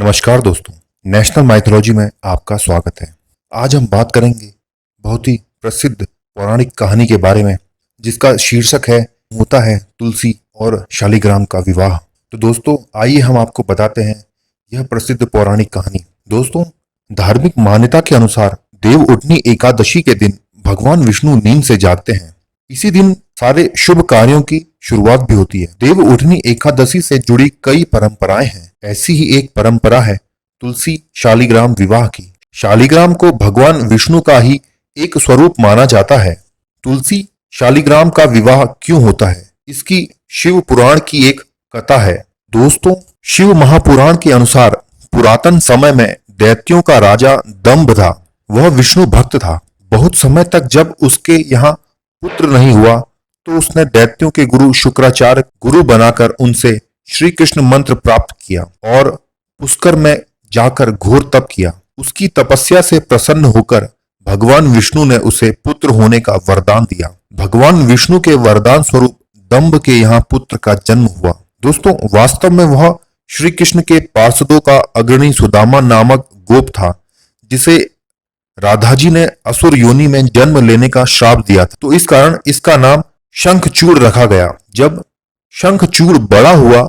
नमस्कार दोस्तों, national mythology में आपका स्वागत है। आज हम बात करेंगे बहुत ही प्रसिद्ध पौराणिक कहानी के बारे में, जिसका शीर्षक होता है तुलसी और शालिग्राम का विवाह। तो दोस्तों आइए हम आपको बताते हैं यह प्रसिद्ध पौराणिक कहानी। दोस्तों, धार्मिक मान्यता के अनुसार देवउठनी एकादशी के दिन भगवान विष्णु नींद से जागते हैं। इसी दिन सारे शुभ कार्यों की शुरुआत भी होती है। देवउठनी एकादशी से जुड़ी कई परंपराएं हैं। ऐसी ही एक परंपरा है तुलसी शालिग्राम विवाह की। शालिग्राम को भगवान विष्णु का ही एक स्वरूप माना जाता है। तुलसी शालिग्राम का विवाह क्यों होता है, इसकी शिव पुराण की एक कथा है। दोस्तों, शिव महापुराण के अनुसार पुरातन समय में दैत्यों का राजा दंभ था। वह विष्णु भक्त था। बहुत समय तक जब उसके यहाँ पुत्र नहीं हुआ तो उसने दैत्यों के गुरु शुक्राचार्य गुरु बनाकर उनसे श्री कृष्ण मंत्र प्राप्त किया और पुष्कर में जाकर घोर तप किया। उसकी तपस्या से प्रसन्न होकर भगवान विष्णु ने उसे पुत्र होने का वरदान दिया। भगवान विष्णु के वरदान स्वरूप दंभ के यहाँ पुत्र का जन्म हुआ। दोस्तों, वास्तव में वह श्री कृष्ण के पार्षदों का अग्रणी सुदामा नामक गोप था, जिसे राधा जी ने असुर योनि में जन्म लेने का श्राप दिया था। तो इस कारण इसका नाम शंखचूड़ रखा गया। जब शंखचूड़ बड़ा हुआ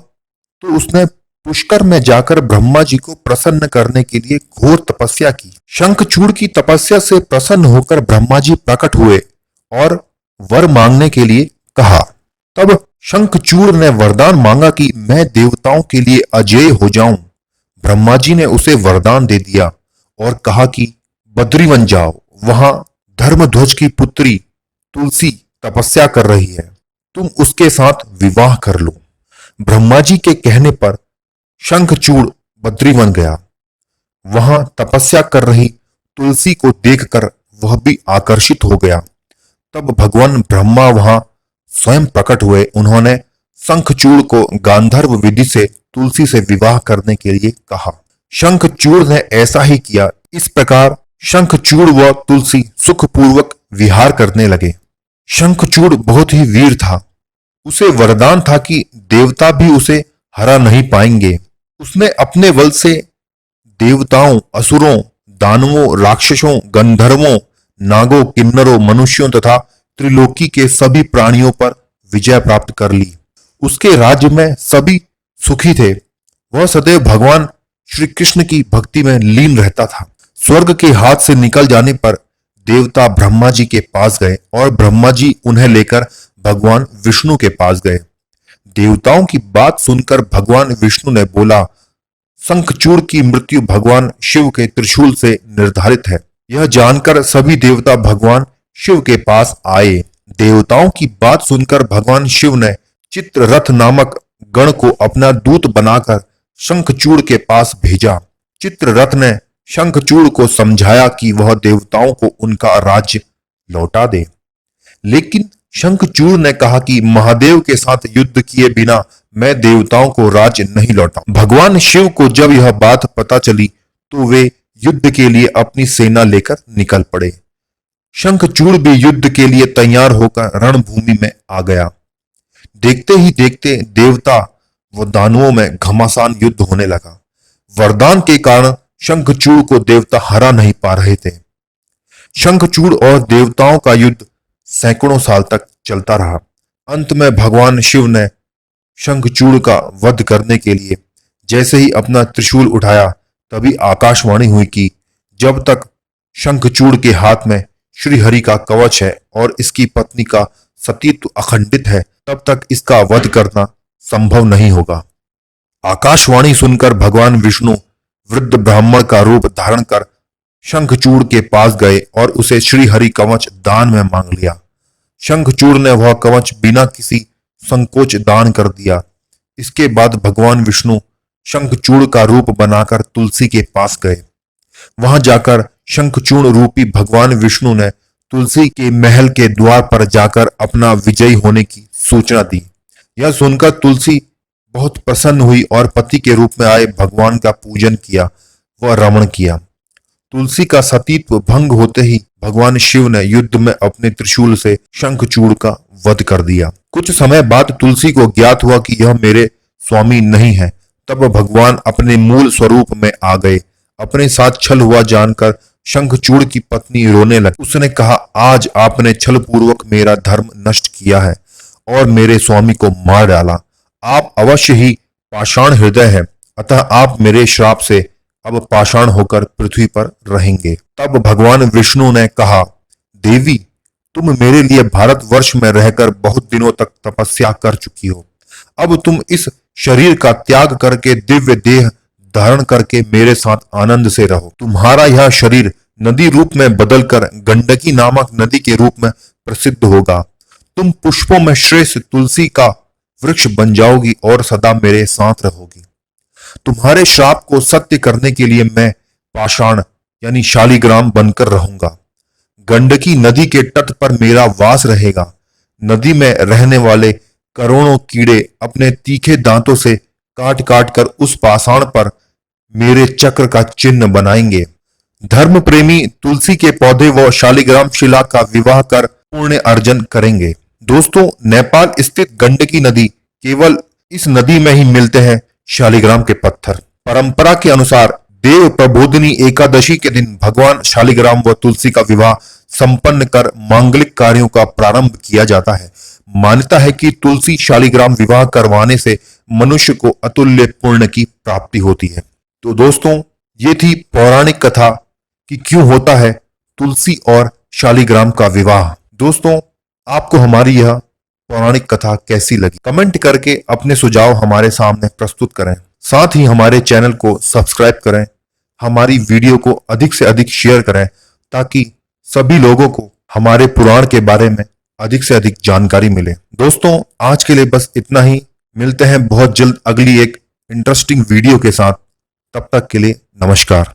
तो उसने पुष्कर में जाकर ब्रह्मा जी को प्रसन्न करने के लिए घोर तपस्या की। शंखचूड़ की तपस्या से प्रसन्न होकर ब्रह्मा जी प्रकट हुए और वर मांगने के लिए कहा। तब शंखचूड़ ने वरदान मांगा कि मैं देवताओं के लिए अजेय हो जाऊं। ब्रह्मा जी ने उसे वरदान दे दिया और कहा कि बद्रीवन जाओ, वहां धर्मध्वज की पुत्री तुलसी तपस्या कर रही है, तुम उसके साथ विवाह कर लो। ब्रह्मा जी के कहने पर शंखचूड़ बद्रीवन गया। वहां तपस्या कर रही तुलसी को देखकर वह भी आकर्षित हो गया। तब भगवान ब्रह्मा वहां स्वयं प्रकट हुए। उन्होंने शंखचूड़ को गांधर्व विधि से तुलसी से विवाह करने के लिए कहा। शंखचूड़ ने ऐसा ही किया। इस प्रकार शंखचूड़ व तुलसी सुखपूर्वक विहार करने लगे। शंखचूड़ बहुत ही वीर था। उसे वरदान था कि देवता भी उसे हरा नहीं पाएंगे। उसने अपने बल से देवताओं, असुरों, दानवों, राक्षसों, गंधर्वों, नागों, किन्नरों, मनुष्यों तथा त्रिलोकी के सभी प्राणियों पर विजय प्राप्त कर ली। उसके राज्य में सभी सुखी थे। वह सदैव भगवान श्री कृष्ण की भक्ति में लीन रहता था। स्वर्ग के हाथ से निकल जाने पर देवता ब्रह्मा जी के पास गए और ब्रह्मा जी उन्हें लेकर भगवान विष्णु के पास गए। देवताओं की बात सुनकर भगवान विष्णु ने बोला, शंखचूड़ की मृत्यु भगवान शिव के त्रिशूल से निर्धारित है। यह जानकर सभी देवता भगवान शिव के पास आए। देवताओं की बात सुनकर भगवान शिव ने चित्ररथ नामक गण को अपना दूत बनाकर शंखचूड़ के पास भेजा। चित्ररथ ने शंखचूड़ को समझाया कि वह देवताओं को उनका राज्य लौटा दे, लेकिन शंखचूड़ ने कहा कि महादेव के साथ युद्ध किए बिना मैं देवताओं को राज्य नहीं लौटाऊं। भगवान शिव को जब यह बात पता चली तो वे युद्ध के लिए अपनी सेना लेकर निकल पड़े। शंखचूड़ भी युद्ध के लिए तैयार होकर रणभूमि में आ गया। देखते ही देखते देवता व दानवों में घमासान युद्ध होने लगा। वरदान के कारण शंखचूड़ को देवता हरा नहीं पा रहे थे। शंखचूड़ और देवताओं का युद्ध सैकड़ों साल तक चलता रहा। अंत में भगवान शिव ने शंखचूड़ का वध करने के लिए जैसे ही अपना त्रिशूल उठाया, तभी आकाशवाणी हुई कि जब तक शंखचूड़ के हाथ में श्री हरि का कवच है और इसकी पत्नी का सतीत्व अखंडित है, तब तक इसका वध करना संभव नहीं होगा। आकाशवाणी सुनकर भगवान विष्णु वृद्ध ब्राह्मण का रूप धारण कर शंखचूड़ के पास गए और उसे श्री हरि कवच दान में मांग लिया। शंखचूड़ ने वह कवच बिना किसी संकोच दान कर दिया। इसके बाद भगवान विष्णु शंखचूड़ का रूप बनाकर तुलसी के पास गए। वहां जाकर शंखचूड़ रूपी भगवान विष्णु ने तुलसी के महल के द्वार पर जाकर अपना विजयी होने की सूचना दी। यह सुनकर तुलसी बहुत प्रसन्न हुई और पति के रूप में आए भगवान का पूजन किया व रमण किया। तुलसी का सतीत्व भंग होते ही भगवान शिव ने युद्ध में अपने त्रिशूल से शंखचूड़ का वध कर दिया। कुछ समय बाद तुलसी को ज्ञात हुआ कि यह मेरे स्वामी नहीं है, तब भगवान अपने मूल स्वरूप में आ गए। अपने साथ छल हुआ जानकर शंखचूड़ की पत्नी रोने लगी। उसने कहा, आज आपने छल पूर्वक मेरा धर्म नष्ट किया है और मेरे स्वामी को मार डाला। आप अवश्य ही पाषाण हृदय है, अतः आप मेरे श्राप से अब पाषाण होकर पृथ्वी पर रहेंगे। तब भगवान विष्णु ने कहा, देवी, तुम मेरे लिए भारतवर्ष में रहकर बहुत दिनों तक तपस्या कर चुकी हो। अब तुम इस शरीर का त्याग करके दिव्य देह धारण करके मेरे साथ आनंद से रहो। तुम्हारा यह शरीर नदी रूप में बदलकर गंडकी नामक नदी के रूप में प्रसिद्ध होगा। तुम पुष्पों में श्रेष्ठ तुलसी का वृक्ष बन जाओगी और सदा मेरे साथ रहोगी। तुम्हारे श्राप को सत्य करने के लिए मैं पाषाण यानी शालिग्राम बनकर रहूंगा। गंडकी नदी के तट पर मेरा वास रहेगा। नदी में रहने वाले करोड़ों कीड़े अपने तीखे दांतों से काट काट कर उस पाषाण पर मेरे चक्र का चिन्ह बनाएंगे। धर्म प्रेमी तुलसी के पौधे व शालिग्राम शिला का विवाह कर पुण्य अर्जन करेंगे। दोस्तों, नेपाल स्थित गंडकी नदी केवल इस नदी में ही मिलते हैं शालिग्राम के पत्थर। परंपरा के अनुसार देव प्रबोधिनी एकादशी के दिन भगवान शालिग्राम व तुलसी का विवाह संपन्न कर मांगलिक कार्यों का प्रारंभ किया जाता है। मान्यता है कि तुलसी शालिग्राम विवाह करवाने से मनुष्य को अतुल्य पुण्य की प्राप्ति होती है। तो दोस्तों, ये थी पौराणिक कथा कि क्यों होता है तुलसी और शालिग्राम का विवाह। दोस्तों, आपको हमारी यह पौराणिक कथा कैसी लगी? कमेंट करके अपने सुझाव हमारे सामने प्रस्तुत करें। साथ ही हमारे चैनल को सब्सक्राइब करें, हमारी वीडियो को अधिक से अधिक शेयर करें ताकि सभी लोगों को हमारे पुराण के बारे में अधिक से अधिक जानकारी मिले। दोस्तों, आज के लिए बस इतना ही। मिलते हैं बहुत जल्द अगली एक इंटरेस्टिंग वीडियो के साथ। तब तक के लिए नमस्कार।